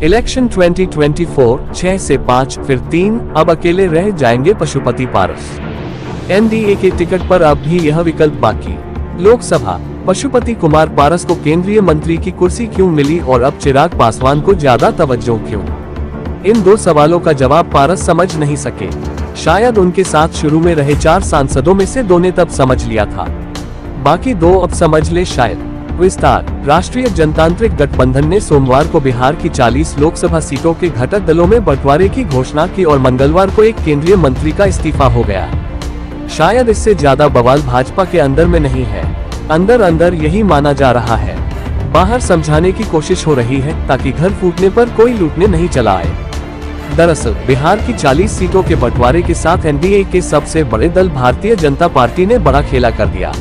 Election 2024 6 से 5 फिर 3, अब अकेले रह जाएंगे पशुपति पारस। एनडीए के टिकट पर अब भी यह विकल्प बाकी। लोकसभा, पशुपति कुमार पारस को केंद्रीय मंत्री की कुर्सी क्यों मिली और अब चिराग पासवान को ज्यादा तवज्जो क्यों? इन दो सवालों का जवाब पारस समझ नहीं सके। शायद उनके साथ शुरू में रहे 4 सांसदों में से 2 ने तब समझ लिया था, बाकी 2 अब समझ ले शायद। विस्तार, राष्ट्रीय जनतांत्रिक गठबंधन ने सोमवार को बिहार की 40 लोकसभा सीटों के घटक दलों में बंटवारे की घोषणा की और मंगलवार को एक केंद्रीय मंत्री का इस्तीफा हो गया। शायद इससे ज्यादा बवाल भाजपा के अंदर में नहीं है, अंदर अंदर यही माना जा रहा है। बाहर समझाने की कोशिश हो रही है ताकि घर फूटने पर कोई लूटने नहीं चला आए। दरअसल बिहार की 40 सीटों के बंटवारे के साथ एनडीए के सबसे बड़े दल भारतीय जनता पार्टी ने बड़ा खेला कर दिया।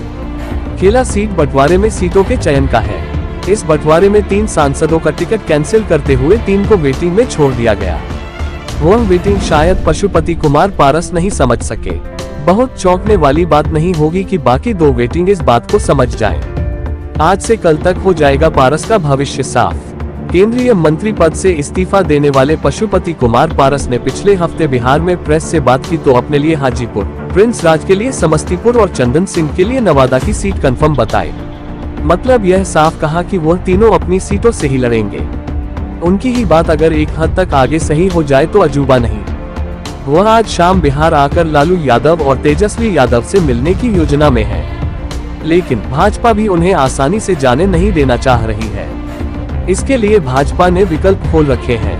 खेला सीट बंटवारे में सीटों के चयन का है। इस बंटवारे में 3 सांसदों का टिकट कैंसिल करते हुए 3 को वेटिंग में छोड़ दिया गया। वह वेटिंग शायद पशुपति कुमार पारस नहीं समझ सके। बहुत चौंकने वाली बात नहीं होगी कि बाकी 2 वेटिंग इस बात को समझ जाएं। आज से कल तक हो जाएगा पारस का भविष्य साफ। केंद्रीय मंत्री पद से इस्तीफा देने वाले पशुपति कुमार पारस ने पिछले हफ्ते बिहार में प्रेस से बात की तो अपने लिए हाजीपुर, प्रिंस राज के लिए समस्तीपुर और चंदन सिंह के लिए नवादा की सीट कंफर्म बताई। मतलब यह साफ कहा कि वह तीनों अपनी सीटों से ही लड़ेंगे। उनकी ही बात अगर एक हद तक आगे सही हो जाए तो अजूबा नहीं। वह आज शाम बिहार आकर लालू यादव और तेजस्वी यादव से मिलने की योजना में है, लेकिन भाजपा भी उन्हें आसानी से जाने नहीं देना चाह रही है। इसके लिए भाजपा ने विकल्प खोल रखे हैं।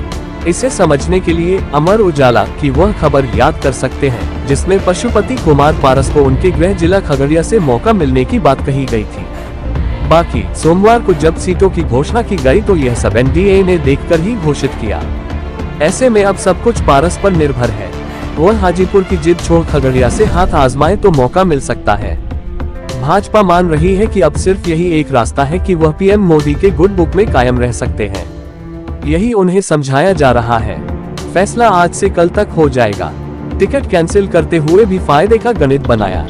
इसे समझने के लिए अमर उजाला की वह खबर याद कर सकते हैं जिसमें पशुपति कुमार पारस को उनके गृह जिला खगड़िया से मौका मिलने की बात कही गई थी। बाकी सोमवार को जब सीटों की घोषणा की गई तो यह सब एनडीए ने देखकर ही घोषित किया। ऐसे में अब सब कुछ पारस पर निर्भर है। वह हाजीपुर की जिद छोड़ खगड़िया से हाथ आजमाए तो मौका मिल सकता है। भाजपा मान रही है कि अब सिर्फ यही एक रास्ता है कि वह पीएम मोदी के गुड बुक में कायम रह सकते हैं। यही उन्हें समझाया जा रहा है। फैसला आज से कल तक हो जाएगा। टिकट कैंसिल करते हुए भी फायदे का गणित बनाया।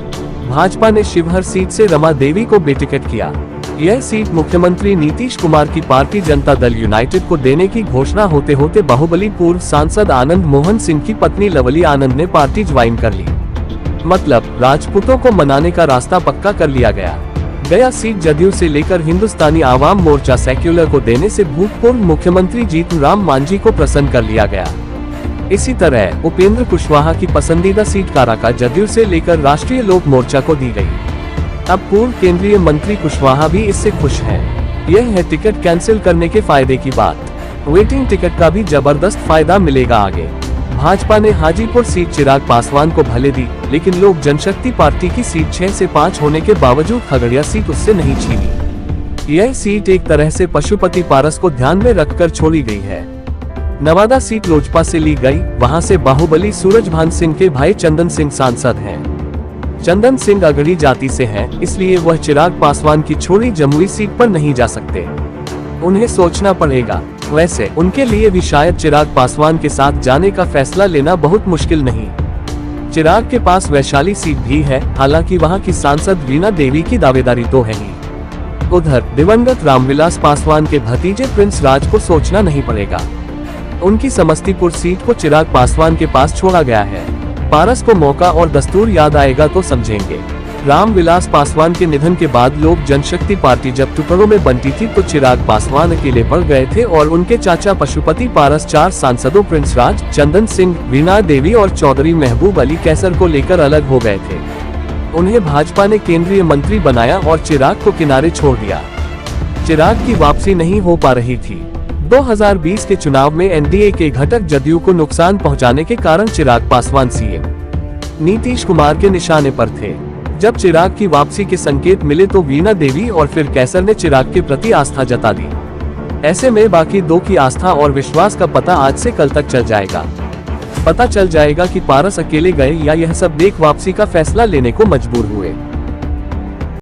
भाजपा ने शिवहर सीट से रमा देवी को बेटिकट किया। यह सीट मुख्यमंत्री नीतीश कुमार की पार्टी जनता दल यूनाइटेड को देने की घोषणा होते होते बाहुबली पूर्व सांसद आनंद मोहन सिंह की पत्नी लवली आनंद ने पार्टी ज्वाइन कर ली। मतलब राजपूतों को मनाने का रास्ता पक्का कर लिया गया। गया सीट जदयू से लेकर हिंदुस्तानी आवाम मोर्चा सेक्युलर को देने से भूतपूर्व मुख्यमंत्री जीतू राम मांझी को प्रसन्न कर लिया गया। इसी तरह उपेंद्र कुशवाहा की पसंदीदा सीट काराका जदयू से लेकर राष्ट्रीय लोक मोर्चा को दी गई। अब पूर्व केंद्रीय मंत्री कुशवाहा भी इससे खुश हैं। यह है टिकट कैंसिल करने के फायदे की बात। वेटिंग टिकट का भी जबरदस्त फायदा मिलेगा आगे। भाजपा ने हाजीपुर सीट चिराग पासवान को भले दी, लेकिन लोक जनशक्ति पार्टी की सीट 6 से 5 होने के बावजूद खगड़िया सीट उससे नहीं छीनी। यह सीट एक तरह से पशुपति पारस को ध्यान में रखकर छोड़ी गई है। नवादा सीट लोजपा से ली गई, वहां से बाहुबली सूरजभान सिंह के भाई चंदन सिंह सांसद हैं। चंदन सिंह अगड़ी जाति से हैं, इसलिए वह चिराग पासवान की छोड़ी जमुई सीट पर नहीं जा सकते। उन्हें सोचना पड़ेगा। वैसे उनके लिए भी शायद चिराग पासवान के साथ जाने का फैसला लेना बहुत मुश्किल नहीं। चिराग के पास वैशाली सीट भी है, हालांकि वहां की सांसद वीणा देवी की दावेदारी तो है ही। उधर दिवंगत रामविलास पासवान के भतीजे प्रिंस राज को सोचना नहीं पड़ेगा। उनकी समस्तीपुर सीट को चिराग पासवान के पास छोड़ा गया है। पारस को मौका और दस्तूर याद आएगा तो समझेंगे। रामविलास पासवान के निधन के बाद लोक जनशक्ति पार्टी जब टुकड़ों में बंटी थी तो चिराग पासवान अकेले पड़ गए थे और उनके चाचा पशुपति पारस 4 सांसदों प्रिंस राज, चंदन सिंह, वीणा देवी और चौधरी महबूब अली कैसर को लेकर अलग हो गए थे। उन्हें भाजपा ने केंद्रीय मंत्री बनाया और चिराग को किनारे छोड़ दिया। चिराग की वापसी नहीं हो पा रही थी। 2020 के चुनाव में एनडीए के घटक जदयू को नुकसान पहुंचाने के कारण चिराग पासवान सीएम नीतीश कुमार के निशाने पर थे। जब चिराग की वापसी के संकेत मिले तो वीणा देवी और फिर कैसर ने चिराग के प्रति आस्था जता दी। ऐसे में बाकी 2 की आस्था और विश्वास का पता आज से कल तक चल जाएगा। पता चल जाएगा कि पारस अकेले गए या यह सब देख वापसी का फैसला लेने को मजबूर हुए।